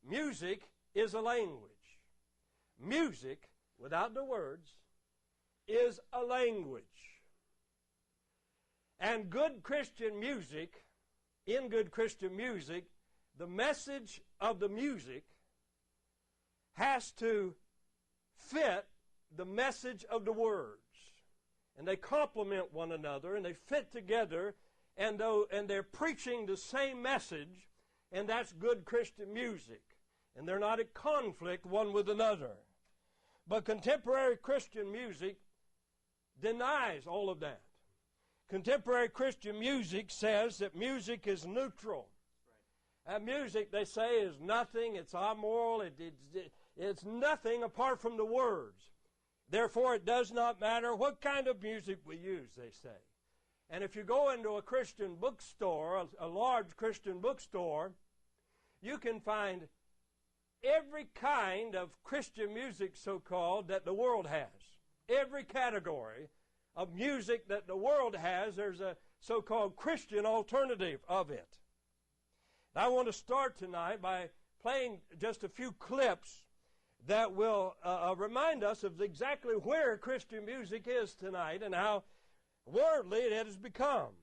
music is a language. Music, without the words, is a language. And good Christian music, in good Christian music, the message of the music has to fit the message of the words. And they complement one another, and they fit together, and they're preaching the same message, and that's good Christian music. And they're not at conflict one with another. But contemporary Christian music denies all of that. Contemporary Christian music says that music is neutral. And music, they say, is nothing. It's amoral. It's nothing apart from the words. Therefore, it does not matter what kind of music we use, they say. And if you go into a Christian bookstore, a large Christian bookstore, you can find every kind of Christian music, so-called, that the world has. Every category of music that the world has, there's a so-called Christian alternative of it. And I want to start tonight by playing just a few clips that will remind us of exactly where Christian music is tonight and how worldly it has become.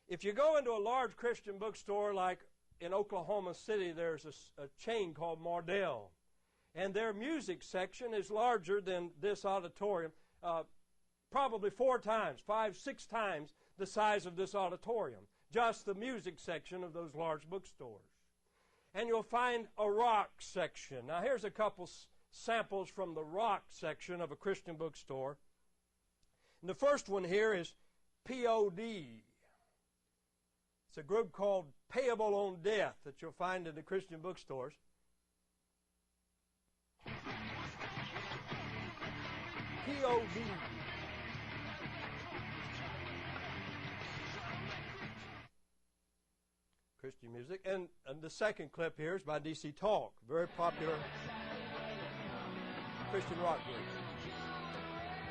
If you go into a large Christian bookstore like in Oklahoma City, there's a chain called Mardell. And their music section is larger than this auditorium, probably 4 times, 5, 6 times the size of this auditorium. Just the music section of those large bookstores. And you'll find a rock section. Now here's a couple samples from the rock section of a Christian bookstore. And the first one here is P.O.D. It's a group called Payable on Death that you'll find in the Christian bookstores. P.O.D. Christian music. And the second clip here is by D.C. Talk, very popular Christian rock group.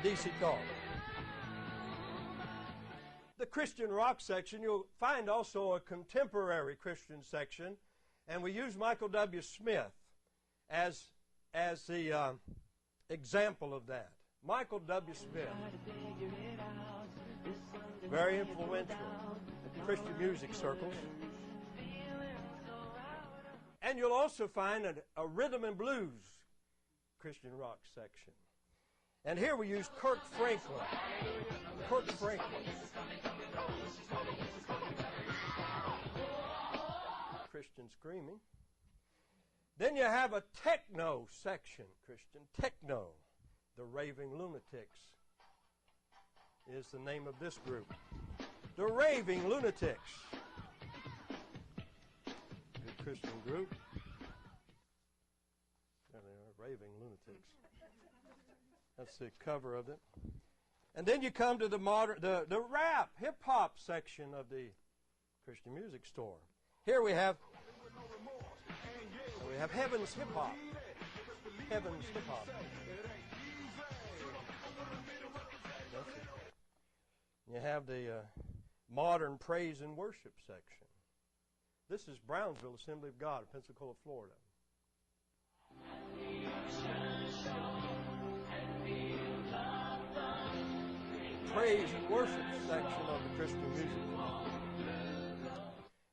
D.C. Talk. The Christian rock section, you'll find also a contemporary Christian section, and we use Michael W. Smith as the example of that. Michael W. Smith, very influential in Christian music circles. And you'll also find a rhythm and blues Christian rock section. And here we use Kirk Franklin. Kirk Franklin. Christian screaming. Then you have a techno section, Christian techno. The Raving Lunatics is the name of this group. The Raving Lunatics. Good Christian group. There they are, Raving Lunatics. That's the cover of it. And then you come to the rap, hip-hop section of the Christian music store. Here we have Heaven's Hip-Hop. Heaven's Hip-Hop. You have the modern praise and worship section. This is Brownsville Assembly of God, Pensacola, Florida. Praise and worship section of the Christian music.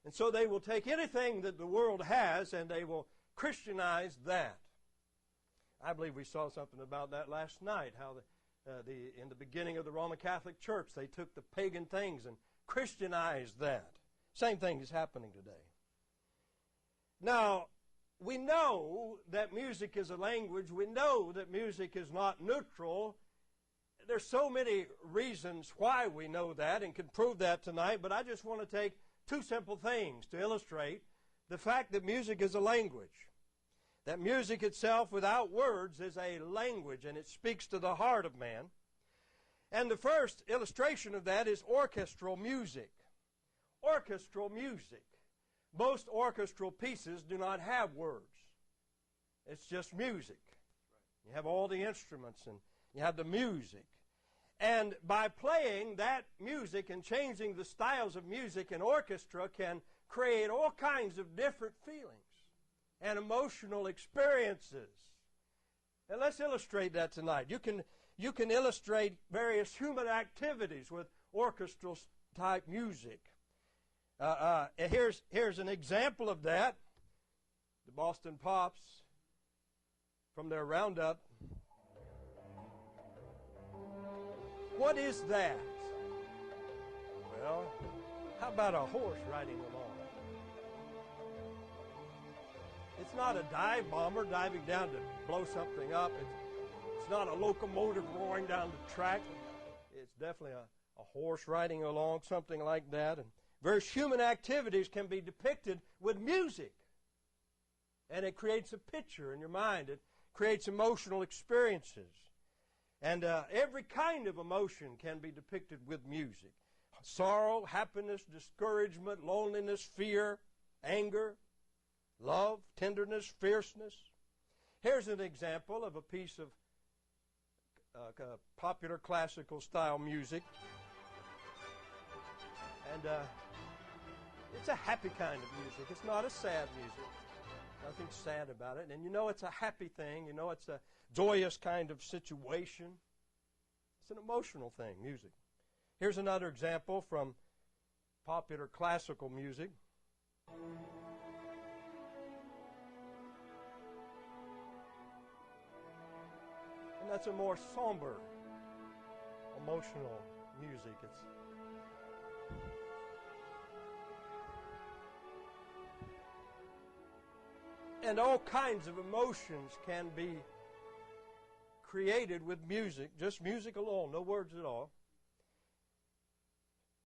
And so they will take anything that the world has and they will Christianize that. I believe we saw something about that last night, how in the beginning of the Roman Catholic Church, they took the pagan things and Christianized that. Same thing is happening today. Now, we know that music is a language. We know that music is not neutral. There's so many reasons why we know that and can prove that tonight, but I just want to take 2 simple things to illustrate the fact that music is a language. That music itself, without words, is a language, and it speaks to the heart of man. And the first illustration of that is orchestral music. Orchestral music. Most orchestral pieces do not have words. It's just music. You have all the instruments, and you have the music. And by playing that music and changing the styles of music, an orchestra can create all kinds of different feelings. and emotional experiences. And let's illustrate that tonight. You can illustrate various human activities with orchestral type music. Here's an example of that. The Boston Pops, from their roundup. What is that? Well, how about a horse riding along? It's not a dive bomber diving down to blow something up. It's not a locomotive roaring down the track. It's definitely a horse riding along, something like that. And various human activities can be depicted with music. And it creates a picture in your mind. It creates emotional experiences. And every kind of emotion can be depicted with music. Sorrow, happiness, discouragement, loneliness, fear, anger, love, tenderness, fierceness. Here's an example of a piece of popular classical style music. And it's a happy kind of music. It's not a sad music. Nothing sad about it. And you know it's a happy thing. You know it's a joyous kind of situation. It's an emotional thing, music. Here's another example from popular classical music. And that's a more somber, emotional music. And all kinds of emotions can be created with music, just music alone, no words at all.